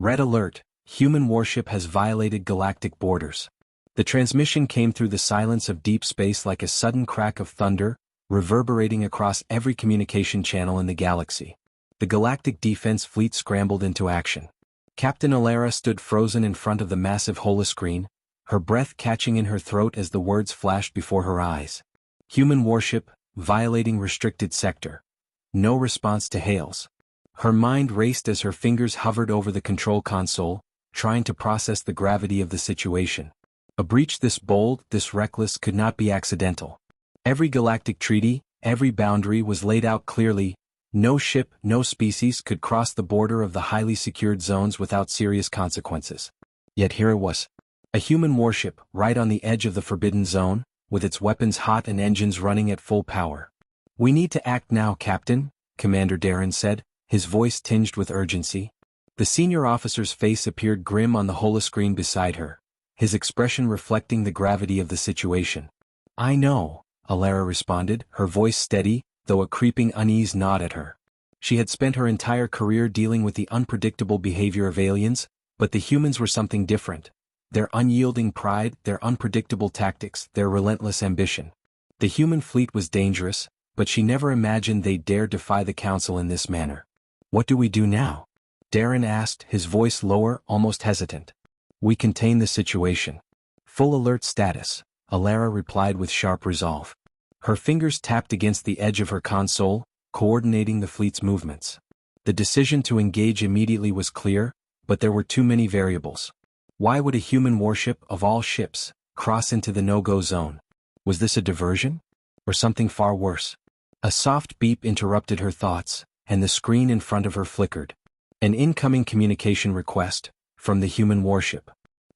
Red alert, human warship has violated galactic borders. The transmission came through the silence of deep space like a sudden crack of thunder, reverberating across every communication channel in the galaxy. The Galactic Defense Fleet scrambled into action. Captain Alara stood frozen in front of the massive holoscreen, her breath catching in her throat as the words flashed before her eyes. Human warship, violating restricted sector. No response to hails. Her mind raced as her fingers hovered over the control console, trying to process the gravity of the situation. A breach this bold, this reckless could not be accidental. Every galactic treaty, every boundary was laid out clearly. No ship, no species could cross the border of the highly secured zones without serious consequences. Yet here it was. A human warship, right on the edge of the forbidden zone, with its weapons hot and engines running at full power. "We need to act now, Captain," Commander Darren said, his voice tinged with urgency. The senior officer's face appeared grim on the holoscreen beside her, his expression reflecting the gravity of the situation. "I know," Alara responded, her voice steady, though a creeping unease gnawed at her. She had spent her entire career dealing with the unpredictable behavior of aliens, but the humans were something different. Their unyielding pride, their unpredictable tactics, their relentless ambition. The human fleet was dangerous, but she never imagined they'd dare defy the Council in this manner. "What do we do now?" Darren asked, his voice lower, almost hesitant. "We contain the situation. Full alert status," Alara replied with sharp resolve. Her fingers tapped against the edge of her console, coordinating the fleet's movements. The decision to engage immediately was clear, but there were too many variables. Why would a human warship, of all ships, cross into the no-go zone? Was this a diversion? Or something far worse? A soft beep interrupted her thoughts, and the screen in front of her flickered. An incoming communication request, from the human warship.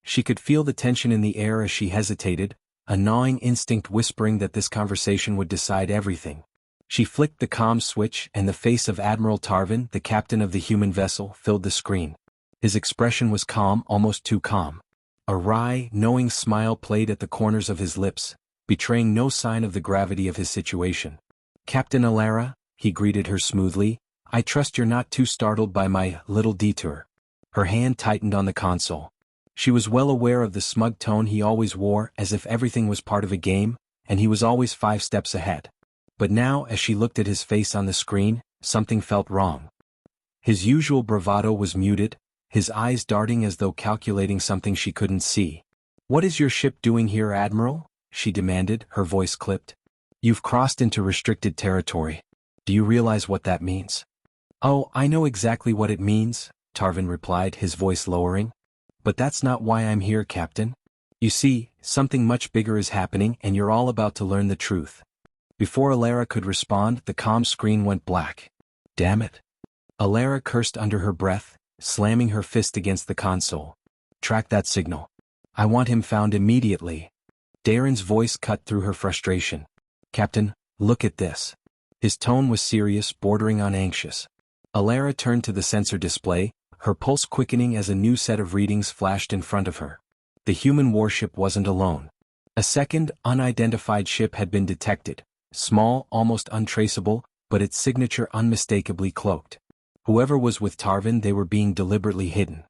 She could feel the tension in the air as she hesitated, a gnawing instinct whispering that this conversation would decide everything. She flicked the comm switch and the face of Admiral Tarvin, the captain of the human vessel, filled the screen. His expression was calm, almost too calm. A wry, knowing smile played at the corners of his lips, betraying no sign of the gravity of his situation. "Captain Alara," he greeted her smoothly, "I trust you're not too startled by my little detour." Her hand tightened on the console. She was well aware of the smug tone he always wore, as if everything was part of a game, and he was always 5 steps ahead. But now, as she looked at his face on the screen, something felt wrong. His usual bravado was muted, his eyes darting as though calculating something she couldn't see. "What is your ship doing here, Admiral?" she demanded, her voice clipped. "You've crossed into restricted territory. Do you realize what that means?" "Oh, I know exactly what it means," Tarvin replied, his voice lowering. "But that's not why I'm here, Captain. You see, something much bigger is happening and you're all about to learn the truth." Before Alara could respond, the comm screen went black. "Damn it." Alara cursed under her breath, slamming her fist against the console. "Track that signal. I want him found immediately." Darren's voice cut through her frustration. "Captain, look at this." His tone was serious, bordering on anxious. Alara turned to the sensor display, her pulse quickening as a new set of readings flashed in front of her. The human warship wasn't alone. A second, unidentified ship had been detected, small, almost untraceable, but its signature unmistakably cloaked. Whoever was with Tarvin, they were being deliberately hidden.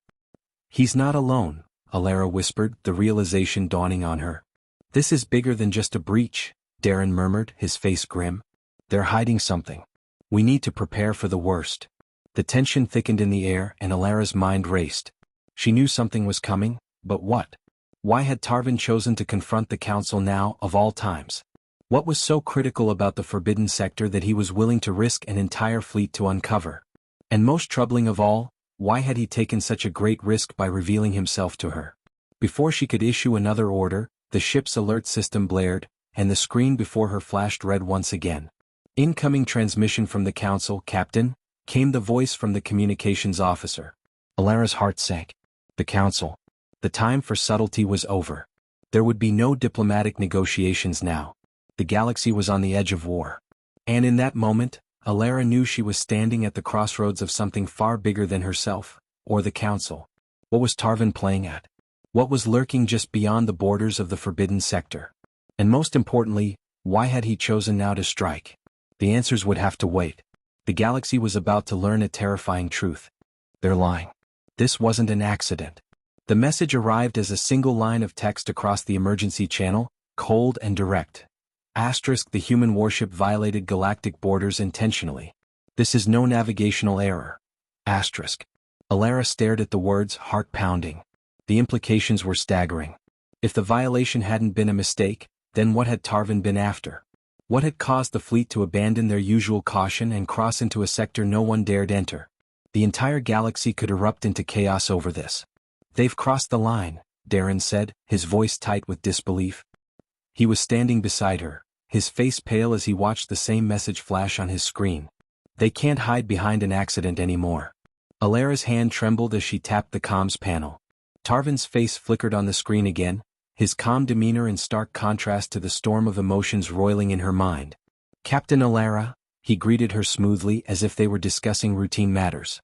"He's not alone," Alara whispered, the realization dawning on her. "This is bigger than just a breach," Darren murmured, his face grim. "They're hiding something. We need to prepare for the worst." The tension thickened in the air, and Alara's mind raced. She knew something was coming, but what? Why had Tarvin chosen to confront the Council now, of all times? What was so critical about the forbidden sector that he was willing to risk an entire fleet to uncover? And most troubling of all, why had he taken such a great risk by revealing himself to her? Before she could issue another order, the ship's alert system blared, and the screen before her flashed red once again. "Incoming transmission from the Council, Captain," came the voice from the communications officer. Alara's heart sank. The Council. The time for subtlety was over. There would be no diplomatic negotiations now. The galaxy was on the edge of war. And in that moment, Alara knew she was standing at the crossroads of something far bigger than herself, or the Council. What was Tarvin playing at? What was lurking just beyond the borders of the forbidden sector? And most importantly, why had he chosen now to strike? The answers would have to wait. The galaxy was about to learn a terrifying truth. They're lying. This wasn't an accident. The message arrived as a single line of text across the emergency channel, cold and direct. Asterisk, the human warship violated galactic borders intentionally. This is no navigational error. Asterisk. Alara stared at the words, heart pounding. The implications were staggering. If the violation hadn't been a mistake, then what had Tarvin been after? What had caused the fleet to abandon their usual caution and cross into a sector no one dared enter? The entire galaxy could erupt into chaos over this. They've crossed the line, Darren said, his voice tight with disbelief. He was standing beside her, his face pale as he watched the same message flash on his screen. They can't hide behind an accident anymore. Alara's hand trembled as she tapped the comms panel. Tarvin's face flickered on the screen again, his calm demeanor in stark contrast to the storm of emotions roiling in her mind. Captain Alara, he greeted her smoothly as if they were discussing routine matters.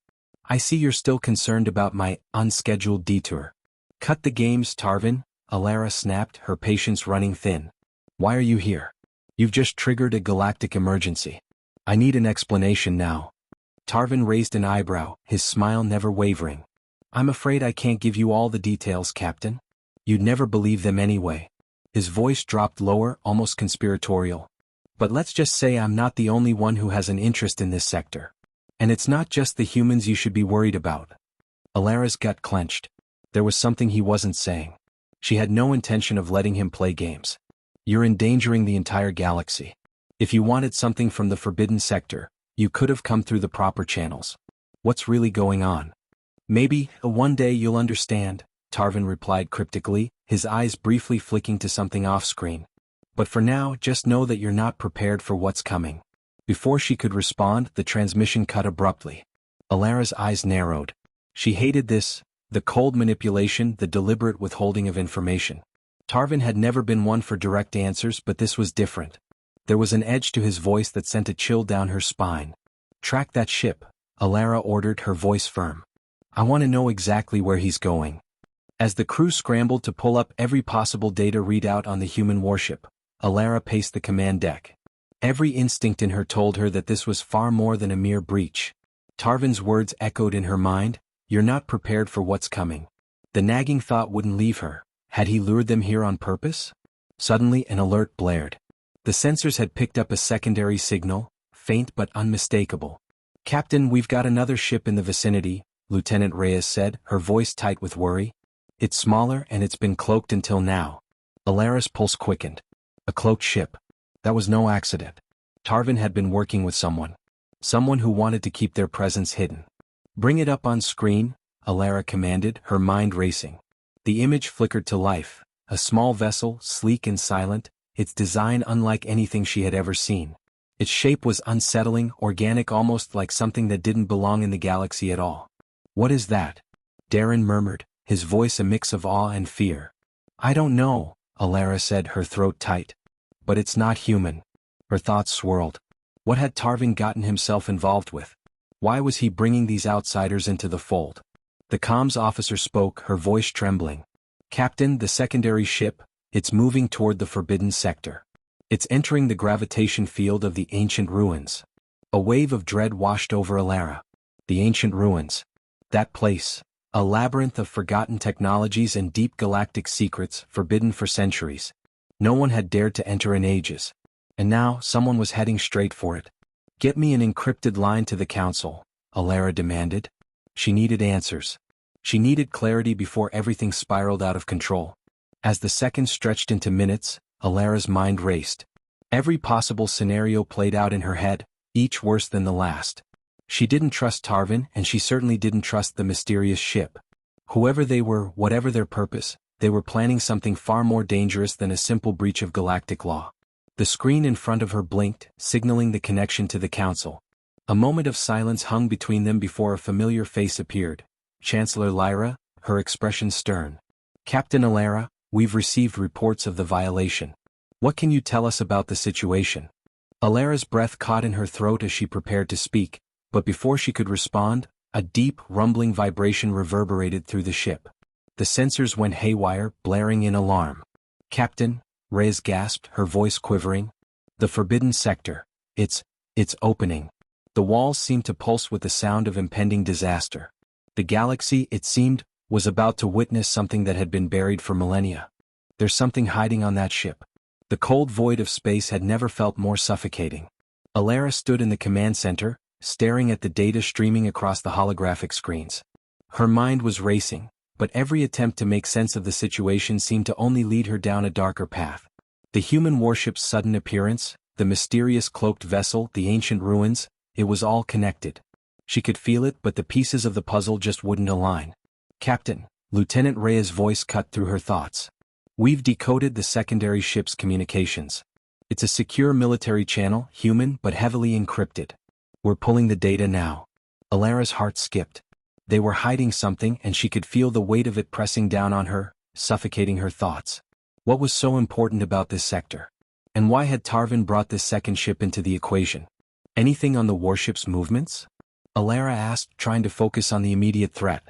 I see you're still concerned about my unscheduled detour. Cut the games, Tarvin, Alara snapped, her patience running thin. Why are you here? You've just triggered a galactic emergency. I need an explanation now. Tarvin raised an eyebrow, his smile never wavering. I'm afraid I can't give you all the details, Captain. You'd never believe them anyway. His voice dropped lower, almost conspiratorial. But let's just say I'm not the only one who has an interest in this sector. And it's not just the humans you should be worried about. Alara's gut clenched. There was something he wasn't saying. She had no intention of letting him play games. You're endangering the entire galaxy. If you wanted something from the forbidden sector, you could have come through the proper channels. What's really going on? Maybe, one day you'll understand, Tarvin replied cryptically, his eyes briefly flicking to something off-screen. But for now, just know that you're not prepared for what's coming. Before she could respond, the transmission cut abruptly. Alara's eyes narrowed. She hated this, the cold manipulation, the deliberate withholding of information. Tarvin had never been one for direct answers, but this was different. There was an edge to his voice that sent a chill down her spine. Track that ship, Alara ordered, her voice firm. I want to know exactly where he's going. As the crew scrambled to pull up every possible data readout on the human warship, Alara paced the command deck. Every instinct in her told her that this was far more than a mere breach. Tarvin's words echoed in her mind, you're not prepared for what's coming. The nagging thought wouldn't leave her. Had he lured them here on purpose? Suddenly an alert blared. The sensors had picked up a secondary signal, faint but unmistakable. Captain, we've got another ship in the vicinity, Lieutenant Reyes said, her voice tight with worry. It's smaller and it's been cloaked until now. Alara's pulse quickened. A cloaked ship. That was no accident. Tarvin had been working with someone. Someone who wanted to keep their presence hidden. Bring it up on screen, Alara commanded, her mind racing. The image flickered to life, a small vessel, sleek and silent, its design unlike anything she had ever seen. Its shape was unsettling, organic, almost like something that didn't belong in the galaxy at all. What is that? Darren murmured, his voice a mix of awe and fear. I don't know, Alara said, her throat tight. But it's not human. Her thoughts swirled. What had Tarvin gotten himself involved with? Why was he bringing these outsiders into the fold? The comms officer spoke, her voice trembling. Captain, the secondary ship, it's moving toward the forbidden sector. It's entering the gravitation field of the ancient ruins. A wave of dread washed over Alara. The ancient ruins. That place. A labyrinth of forgotten technologies and deep galactic secrets, forbidden for centuries. No one had dared to enter in ages. And now, someone was heading straight for it. Get me an encrypted line to the Council, Alara demanded. She needed answers. She needed clarity before everything spiraled out of control. As the seconds stretched into minutes, Alara's mind raced. Every possible scenario played out in her head, each worse than the last. She didn't trust Tarvin, and she certainly didn't trust the mysterious ship. Whoever they were, whatever their purpose, they were planning something far more dangerous than a simple breach of galactic law. The screen in front of her blinked, signaling the connection to the Council. A moment of silence hung between them before a familiar face appeared. Chancellor Lyra, her expression stern. Captain Alara, we've received reports of the violation. What can you tell us about the situation? Alara's breath caught in her throat as she prepared to speak, but before she could respond, a deep, rumbling vibration reverberated through the ship. The sensors went haywire, blaring in alarm. Captain, Reyes gasped, her voice quivering. The forbidden sector. It's opening. The walls seemed to pulse with the sound of impending disaster. The galaxy, it seemed, was about to witness something that had been buried for millennia. There's something hiding on that ship. The cold void of space had never felt more suffocating. Alara stood in the command center, staring at the data streaming across the holographic screens. Her mind was racing, but every attempt to make sense of the situation seemed to only lead her down a darker path. The human warship's sudden appearance, the mysterious cloaked vessel, the ancient ruins, it was all connected. She could feel it, but the pieces of the puzzle just wouldn't align. "Captain," Lieutenant Rhea's voice cut through her thoughts. "We've decoded the secondary ship's communications. It's a secure military channel, human but heavily encrypted. We're pulling the data now." Alara's heart skipped. They were hiding something, and she could feel the weight of it pressing down on her, suffocating her thoughts. What was so important about this sector? And why had Tarvin brought this second ship into the equation? Anything on the warship's movements? Alara asked, trying to focus on the immediate threat.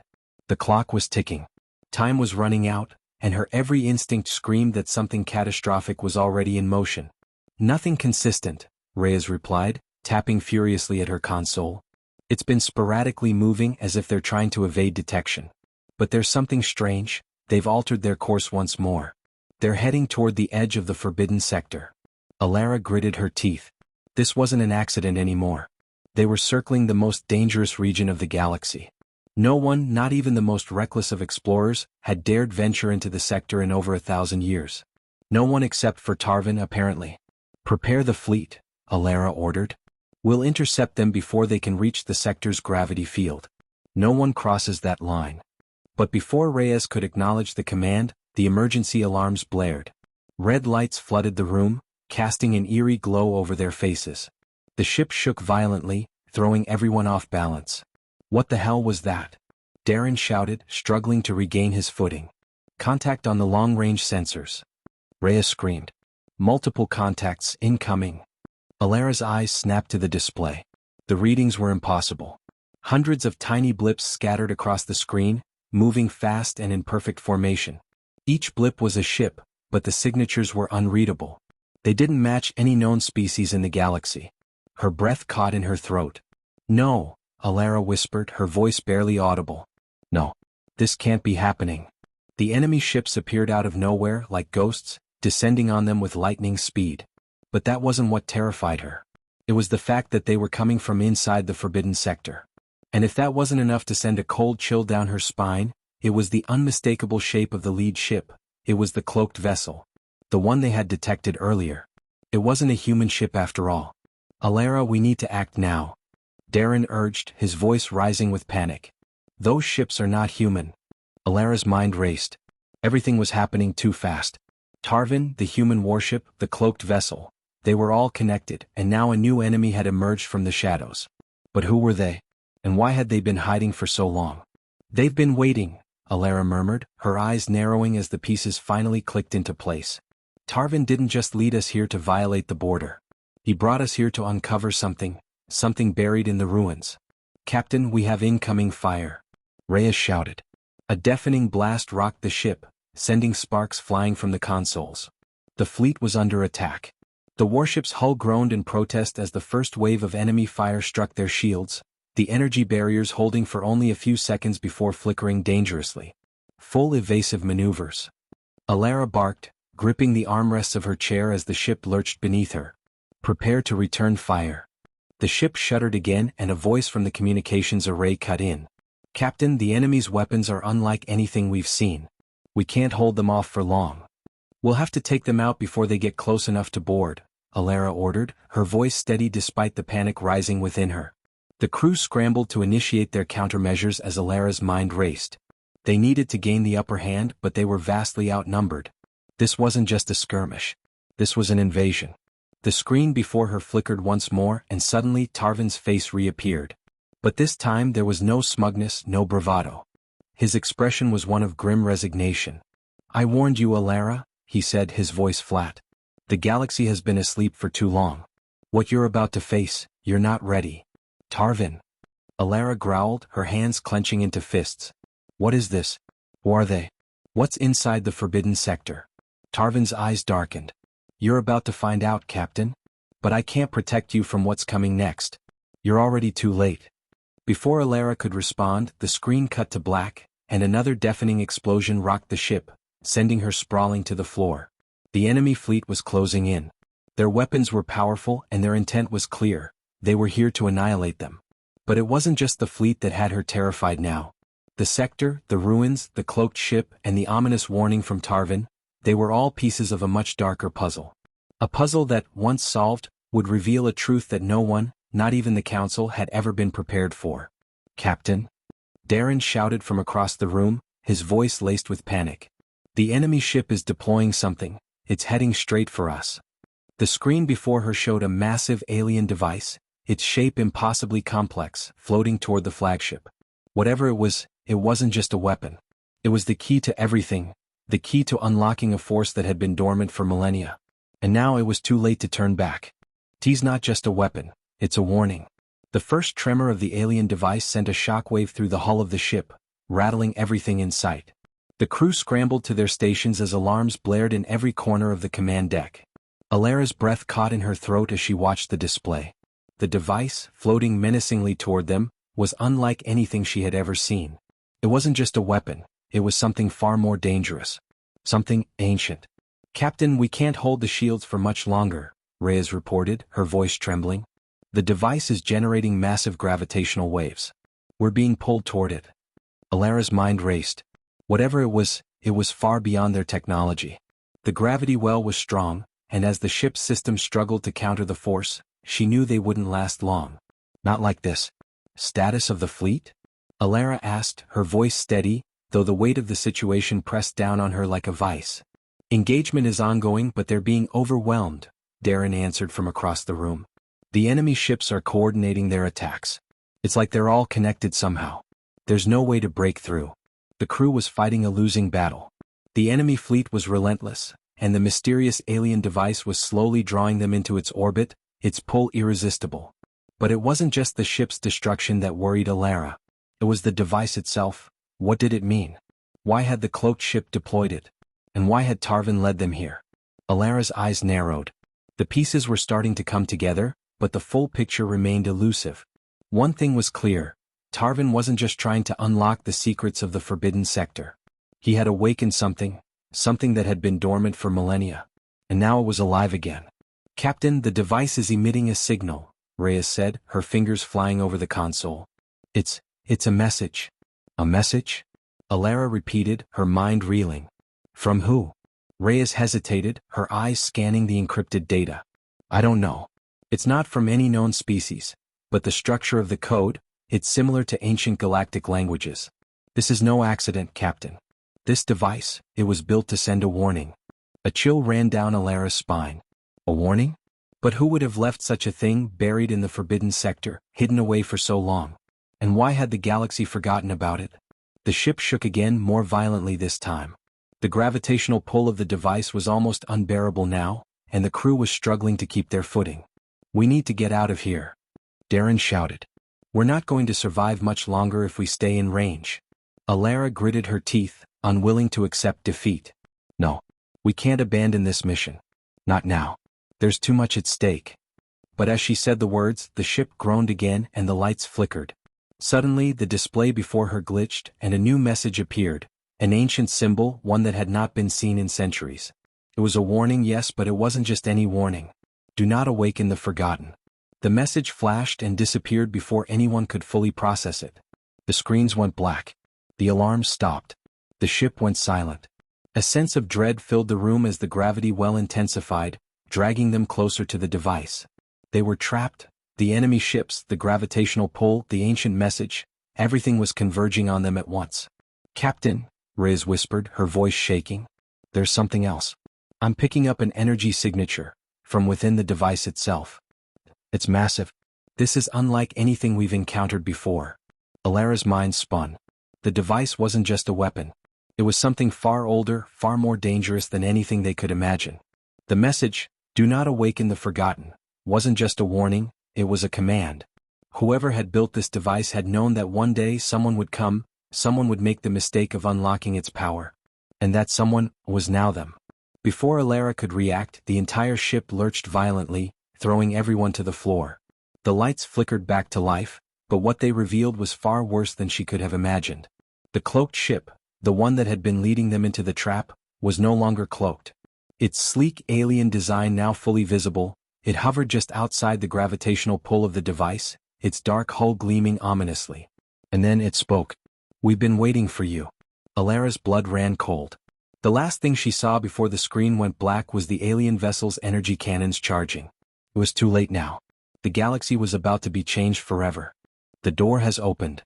The clock was ticking. Time was running out, and her every instinct screamed that something catastrophic was already in motion. "Nothing consistent," Reyes replied, tapping furiously at her console. "It's been sporadically moving as if they're trying to evade detection. But there's something strange, they've altered their course once more. They're heading toward the edge of the forbidden sector." Alara gritted her teeth. This wasn't an accident anymore. They were circling the most dangerous region of the galaxy. No one, not even the most reckless of explorers, had dared venture into the sector in over 1,000 years. No one except for Tarvin, apparently. "Prepare the fleet," Alara ordered. "We'll intercept them before they can reach the sector's gravity field. No one crosses that line." But before Reyes could acknowledge the command, the emergency alarms blared. Red lights flooded the room, casting an eerie glow over their faces. The ship shook violently, throwing everyone off balance. "What the hell was that?" Darren shouted, struggling to regain his footing. "Contact on the long-range sensors." Rhea screamed. "Multiple contacts incoming." Alara's eyes snapped to the display. The readings were impossible. Hundreds of tiny blips scattered across the screen, moving fast and in perfect formation. Each blip was a ship, but the signatures were unreadable. They didn't match any known species in the galaxy. Her breath caught in her throat. "No," Alara whispered, her voice barely audible. "No. This can't be happening." The enemy ships appeared out of nowhere like ghosts, descending on them with lightning speed. But that wasn't what terrified her. It was the fact that they were coming from inside the forbidden sector. And if that wasn't enough to send a cold chill down her spine, it was the unmistakable shape of the lead ship. It was the cloaked vessel. The one they had detected earlier. It wasn't a human ship after all. "Alara, we need to act now," Darren urged, his voice rising with panic. "Those ships are not human." Alara's mind raced. Everything was happening too fast. Tarvin, the human warship, the cloaked vessel. They were all connected, and now a new enemy had emerged from the shadows. But who were they? And why had they been hiding for so long? "They've been waiting," Alara murmured, her eyes narrowing as the pieces finally clicked into place. "Tarvin didn't just lead us here to violate the border. He brought us here to uncover something buried in the ruins." "Captain, we have incoming fire," Reyes shouted. A deafening blast rocked the ship, sending sparks flying from the consoles. The fleet was under attack. The warship's hull groaned in protest as the first wave of enemy fire struck their shields, the energy barriers holding for only a few seconds before flickering dangerously. Full evasive maneuvers. Alara barked, gripping the armrests of her chair as the ship lurched beneath her. "Prepare to return fire." The ship shuddered again, and a voice from the communications array cut in. "Captain, the enemy's weapons are unlike anything we've seen. We can't hold them off for long. We'll have to take them out before they get close enough to board," Alara ordered, her voice steady despite the panic rising within her. The crew scrambled to initiate their countermeasures as Alara's mind raced. They needed to gain the upper hand, but they were vastly outnumbered. This wasn't just a skirmish. This was an invasion. The screen before her flickered once more, and suddenly Tarvin's face reappeared. But this time there was no smugness, no bravado. His expression was one of grim resignation. "I warned you, Alara," he said, his voice flat. "The galaxy has been asleep for too long. What you're about to face, you're not ready." "Tarvin." Alara growled, her hands clenching into fists. "What is this? Who are they? What's inside the forbidden sector?" Tarvin's eyes darkened. "You're about to find out, Captain. But I can't protect you from what's coming next. You're already too late." Before Alara could respond, the screen cut to black, and another deafening explosion rocked the ship, sending her sprawling to the floor. The enemy fleet was closing in. Their weapons were powerful and their intent was clear. They were here to annihilate them. But it wasn't just the fleet that had her terrified now. The sector, the ruins, the cloaked ship, and the ominous warning from Tarvin, they were all pieces of a much darker puzzle. A puzzle that, once solved, would reveal a truth that no one, not even the Council, had ever been prepared for. "Captain?" Darren shouted from across the room, his voice laced with panic. "The enemy ship is deploying something. It's heading straight for us." The screen before her showed a massive alien device, its shape impossibly complex, floating toward the flagship. Whatever it wasn't just a weapon. It was the key to everything, the key to unlocking a force that had been dormant for millennia. And now it was too late to turn back. It's not just a weapon, it's a warning. The first tremor of the alien device sent a shockwave through the hull of the ship, rattling everything in sight. The crew scrambled to their stations as alarms blared in every corner of the command deck. Alara's breath caught in her throat as she watched the display. The device, floating menacingly toward them, was unlike anything she had ever seen. It wasn't just a weapon, it was something far more dangerous. Something ancient. "Captain, we can't hold the shields for much longer," Reyes reported, her voice trembling. "The device is generating massive gravitational waves. We're being pulled toward it." Alara's mind raced. Whatever it was far beyond their technology. The gravity well was strong, and as the ship's system struggled to counter the force, she knew they wouldn't last long. "Not like this." "Status of the fleet?" Alara asked, her voice steady, though the weight of the situation pressed down on her like a vice. "Engagement is ongoing, but they're being overwhelmed," Darren answered from across the room. "The enemy ships are coordinating their attacks. It's like they're all connected somehow. There's no way to break through." The crew was fighting a losing battle. The enemy fleet was relentless, and the mysterious alien device was slowly drawing them into its orbit, its pull irresistible. But it wasn't just the ship's destruction that worried Alara. It was the device itself. What did it mean? Why had the cloaked ship deployed it? And why had Tarvin led them here? Alara's eyes narrowed. The pieces were starting to come together, but the full picture remained elusive. One thing was clear. Tarvin wasn't just trying to unlock the secrets of the forbidden sector. He had awakened something that had been dormant for millennia. And now it was alive again. "Captain, the device is emitting a signal," Reyes said, her fingers flying over the console. It's a message." "A message?" Alara repeated, her mind reeling. "From who?" Reyes hesitated, her eyes scanning the encrypted data. "I don't know. It's not from any known species, but the structure of the code, it's similar to ancient galactic languages. This is no accident, Captain. This device, it was built to send a warning." A chill ran down Alara's spine. A warning? But who would have left such a thing buried in the forbidden sector, hidden away for so long? And why had the galaxy forgotten about it? The ship shook again, more violently this time. The gravitational pull of the device was almost unbearable now, and the crew was struggling to keep their footing. "We need to get out of here," Darren shouted. "We're not going to survive much longer if we stay in range." Alara gritted her teeth, unwilling to accept defeat. "No. We can't abandon this mission. Not now. There's too much at stake." But as she said the words, the ship groaned again and the lights flickered. Suddenly, the display before her glitched, and a new message appeared, an ancient symbol, one that had not been seen in centuries. It was a warning, yes, but it wasn't just any warning. "Do not awaken the forgotten." The message flashed and disappeared before anyone could fully process it. The screens went black. The alarms stopped. The ship went silent. A sense of dread filled the room as the gravity well intensified, dragging them closer to the device. They were trapped. The enemy ships, the gravitational pull, the ancient message, everything was converging on them at once. "Captain," Reyes whispered, her voice shaking. "There's something else. I'm picking up an energy signature, from within the device itself. It's massive. This is unlike anything we've encountered before." Alara's mind spun. The device wasn't just a weapon. It was something far older, far more dangerous than anything they could imagine. The message, "Do not awaken the forgotten," wasn't just a warning, it was a command. Whoever had built this device had known that one day someone would come, someone would make the mistake of unlocking its power. And that someone was now them. Before Alara could react, the entire ship lurched violently, throwing everyone to the floor. The lights flickered back to life, but what they revealed was far worse than she could have imagined. The cloaked ship, the one that had been leading them into the trap, was no longer cloaked. Its sleek alien design now fully visible, it hovered just outside the gravitational pull of the device, its dark hull gleaming ominously. And then it spoke. "We've been waiting for you." Alara's blood ran cold. The last thing she saw before the screen went black was the alien vessel's energy cannons charging. It was too late now. The galaxy was about to be changed forever. The door has opened.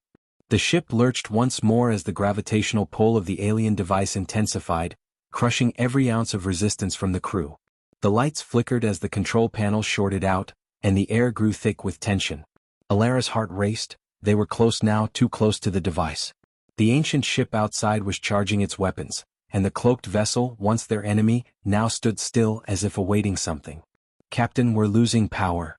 The ship lurched once more as the gravitational pull of the alien device intensified, crushing every ounce of resistance from the crew. The lights flickered as the control panel shorted out, and the air grew thick with tension. Alara's heart raced. They were close now, too close to the device. The ancient ship outside was charging its weapons, and the cloaked vessel, once their enemy, now stood still as if awaiting something. "Captain, we're losing power,"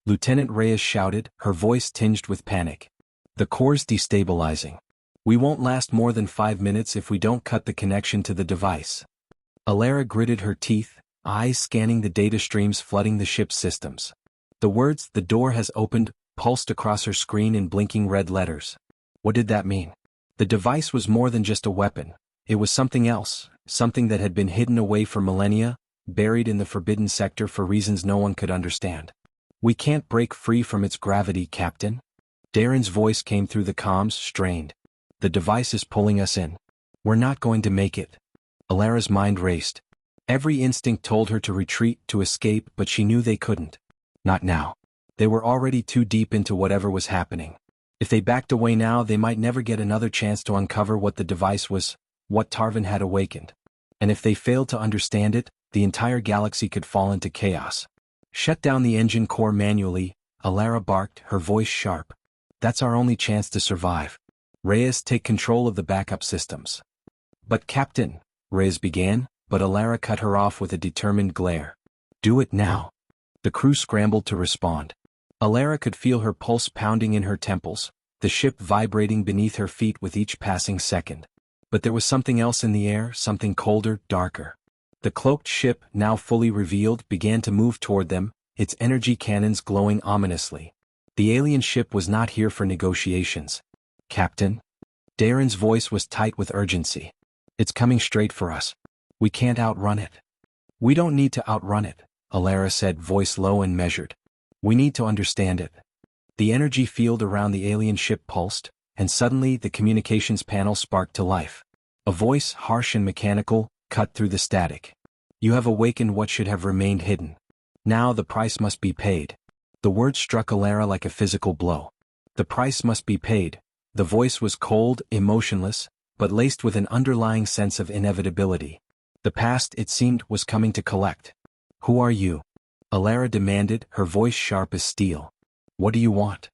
Lieutenant Reyes shouted, her voice tinged with panic. "The core's destabilizing. We won't last more than 5 minutes if we don't cut the connection to the device." Alara gritted her teeth, eyes scanning the data streams flooding the ship's systems. The words, "The door has opened," pulsed across her screen in blinking red letters. What did that mean? The device was more than just a weapon. It was something else, something that had been hidden away for millennia, buried in the forbidden sector for reasons no one could understand. "We can't break free from its gravity, Captain." Darren's voice came through the comms, strained. "The device is pulling us in. We're not going to make it." Alara's mind raced. Every instinct told her to retreat, to escape, but she knew they couldn't. Not now. They were already too deep into whatever was happening. If they backed away now, they might never get another chance to uncover what the device was, what Tarvin had awakened. And if they failed to understand it, the entire galaxy could fall into chaos. "Shut down the engine core manually," Alara barked, her voice sharp. "That's our only chance to survive. Reyes, take control of the backup systems." "But Captain," Reyes began, but Alara cut her off with a determined glare. "Do it now." The crew scrambled to respond. Alara could feel her pulse pounding in her temples, the ship vibrating beneath her feet with each passing second. But there was something else in the air, something colder, darker. The cloaked ship, now fully revealed, began to move toward them, its energy cannons glowing ominously. The alien ship was not here for negotiations. "Captain?" Darren's voice was tight with urgency. "It's coming straight for us. We can't outrun it." "We don't need to outrun it," Alara said, voice low and measured. "We need to understand it." The energy field around the alien ship pulsed, and suddenly the communications panel sparked to life. A voice, harsh and mechanical, cut through the static. "You have awakened what should have remained hidden. Now the price must be paid." The word struck Alara like a physical blow. The price must be paid. The voice was cold, emotionless, but laced with an underlying sense of inevitability. The past, it seemed, was coming to collect. "Who are you?" Alara demanded, her voice sharp as steel. "What do you want?"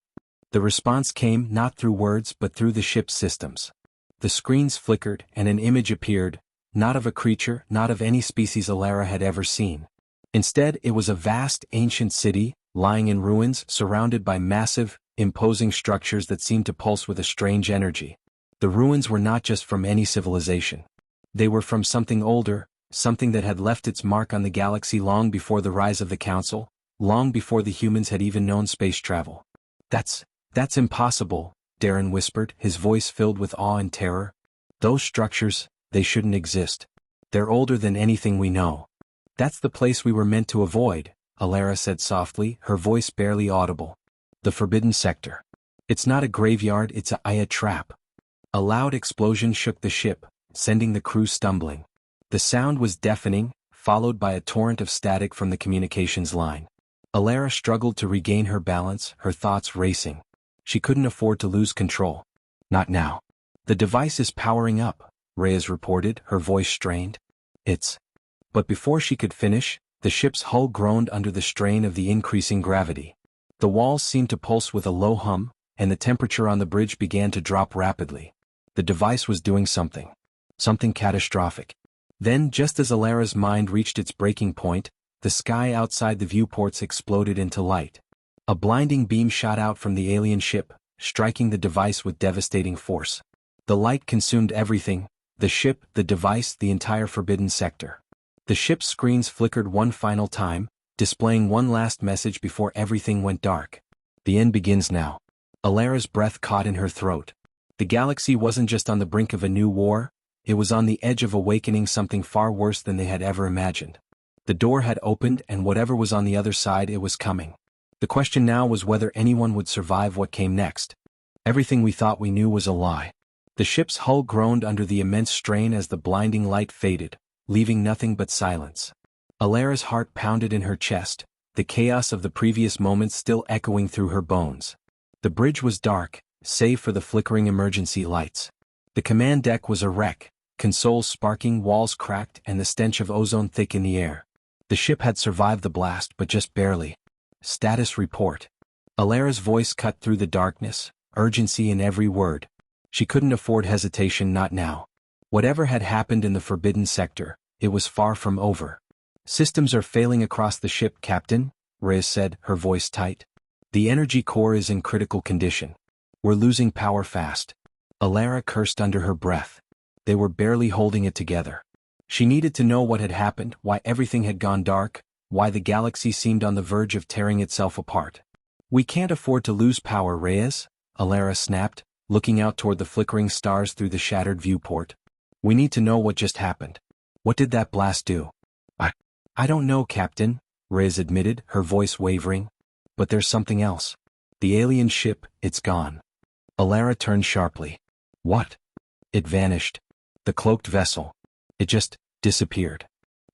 The response came not through words but through the ship's systems. The screens flickered and an image appeared, not of a creature, not of any species Alara had ever seen. Instead, it was a vast, ancient city, lying in ruins, surrounded by massive, imposing structures that seemed to pulse with a strange energy. The ruins were not just from any civilization. They were from something older, something that had left its mark on the galaxy long before the rise of the Council, long before the humans had even known space travel. That's impossible," Darren whispered, his voice filled with awe and terror. "Those structures, they shouldn't exist. They're older than anything we know." "That's the place we were meant to avoid," Alara said softly, her voice barely audible. "The forbidden sector. It's not a graveyard, it's a trap." A loud explosion shook the ship, sending the crew stumbling. The sound was deafening, followed by a torrent of static from the communications line. Alara struggled to regain her balance, her thoughts racing. She couldn't afford to lose control. "Not now." "The device is powering up," Reyes reported, her voice strained. "It's..." But before she could finish, the ship's hull groaned under the strain of the increasing gravity. The walls seemed to pulse with a low hum, and the temperature on the bridge began to drop rapidly. The device was doing something. Something catastrophic. Then, just as Alara's mind reached its breaking point, the sky outside the viewports exploded into light. A blinding beam shot out from the alien ship, striking the device with devastating force. The light consumed everything, the ship, the device, the entire forbidden sector. The ship's screens flickered one final time, displaying one last message before everything went dark. "The end begins now." Alara's breath caught in her throat. The galaxy wasn't just on the brink of a new war, it was on the edge of awakening something far worse than they had ever imagined. The door had opened and whatever was on the other side, it was coming. The question now was whether anyone would survive what came next. Everything we thought we knew was a lie. The ship's hull groaned under the immense strain as the blinding light faded, leaving nothing but silence. Alara's heart pounded in her chest, the chaos of the previous moments still echoing through her bones. The bridge was dark, save for the flickering emergency lights. The command deck was a wreck, consoles sparking, walls cracked, and the stench of ozone thick in the air. The ship had survived the blast, but just barely. Status report. Alara's voice cut through the darkness, urgency in every word. She couldn't afford hesitation, not now. Whatever had happened in the forbidden sector, it was far from over. Systems are failing across the ship, Captain, Reyes said, her voice tight. The energy core is in critical condition. We're losing power fast. Alara cursed under her breath. They were barely holding it together. She needed to know what had happened, why everything had gone dark, why the galaxy seemed on the verge of tearing itself apart. We can't afford to lose power, Reyes, Alara snapped, looking out toward the flickering stars through the shattered viewport. We need to know what just happened. What did that blast do? I don't know, Captain, Reyes admitted, her voice wavering. But there's something else. The alien ship, it's gone. Alara turned sharply. What? It vanished. The cloaked vessel. It just disappeared.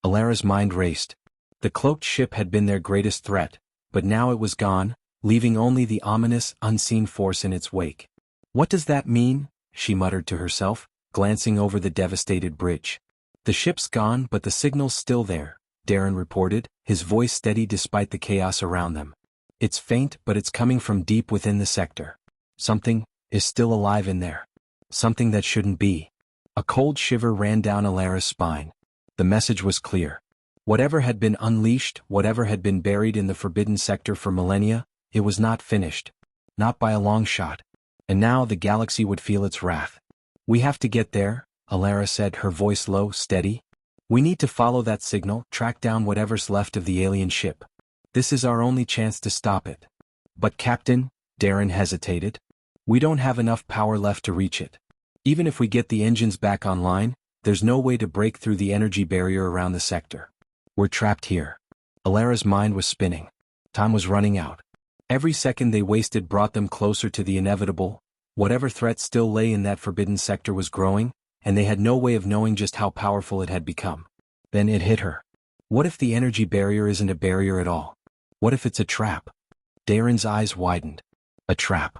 Alara's mind raced. The cloaked ship had been their greatest threat, but now it was gone, leaving only the ominous, unseen force in its wake. What does that mean? She muttered to herself, glancing over the devastated bridge. The ship's gone, but the signal's still there, Darren reported, his voice steady despite the chaos around them. It's faint, but it's coming from deep within the sector. Something is still alive in there. Something that shouldn't be. A cold shiver ran down Alara's spine. The message was clear. Whatever had been unleashed, whatever had been buried in the forbidden sector for millennia, it was not finished. Not by a long shot. And now the galaxy would feel its wrath. We have to get there, Alara said, her voice low, steady. We need to follow that signal, track down whatever's left of the alien ship. This is our only chance to stop it. But Captain, Darren hesitated. We don't have enough power left to reach it. Even if we get the engines back online, there's no way to break through the energy barrier around the sector. We're trapped here. Alara's mind was spinning. Time was running out. Every second they wasted brought them closer to the inevitable. Whatever threat still lay in that forbidden sector was growing, and they had no way of knowing just how powerful it had become. Then it hit her. What if the energy barrier isn't a barrier at all? What if it's a trap? Darren's eyes widened. A trap.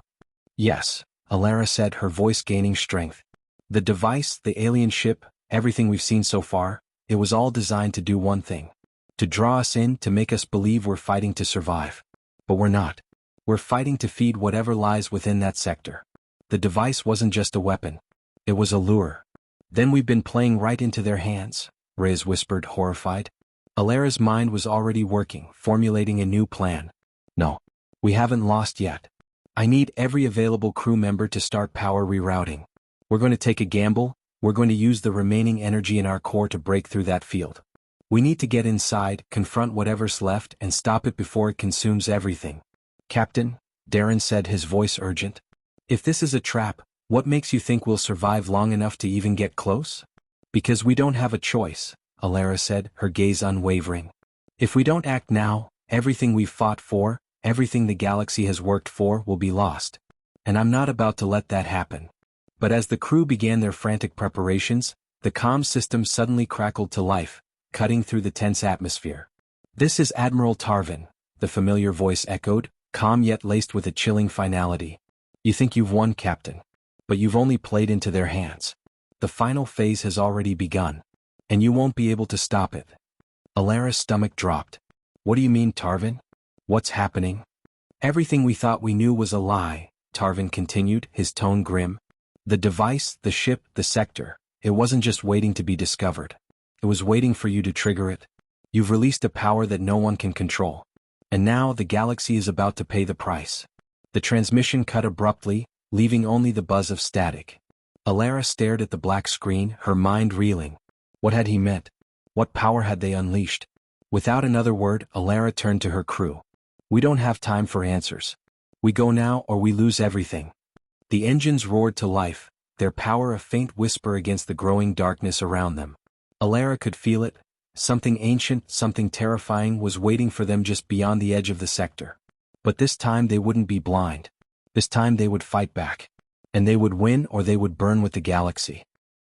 Yes, Alara said, her voice gaining strength. The device, the alien ship, everything we've seen so far, it was all designed to do one thing. To draw us in, to make us believe we're fighting to survive. But we're not. We're fighting to feed whatever lies within that sector. The device wasn't just a weapon. It was a lure. Then we've been playing right into their hands, Reyes whispered, horrified. Alara's mind was already working, formulating a new plan. No. We haven't lost yet. I need every available crew member to start power rerouting. We're going to take a gamble. We're going to use the remaining energy in our core to break through that field. We need to get inside, confront whatever's left, and stop it before it consumes everything. Captain, Darren said, his voice urgent. If this is a trap, what makes you think we'll survive long enough to even get close? Because we don't have a choice, Alara said, her gaze unwavering. If we don't act now, everything we've fought for, everything the galaxy has worked for, will be lost. And I'm not about to let that happen. But as the crew began their frantic preparations, the comm system suddenly crackled to life, cutting through the tense atmosphere. This is Admiral Tarvin, the familiar voice echoed, calm yet laced with a chilling finality. You think you've won, Captain. But you've only played into their hands. The final phase has already begun. And you won't be able to stop it. Alara's stomach dropped. What do you mean, Tarvin? What's happening? Everything we thought we knew was a lie, Tarvin continued, his tone grim. The device, the ship, the sector, it wasn't just waiting to be discovered. It was waiting for you to trigger it. You've released a power that no one can control. And now the galaxy is about to pay the price. The transmission cut abruptly, leaving only the buzz of static. Alara stared at the black screen, her mind reeling. What had he meant? What power had they unleashed? Without another word, Alara turned to her crew. We don't have time for answers. We go now or we lose everything. The engines roared to life, their power a faint whisper against the growing darkness around them. Alara could feel it. Something ancient, something terrifying was waiting for them just beyond the edge of the sector. But this time they wouldn't be blind. This time they would fight back. And they would win or they would burn with the galaxy.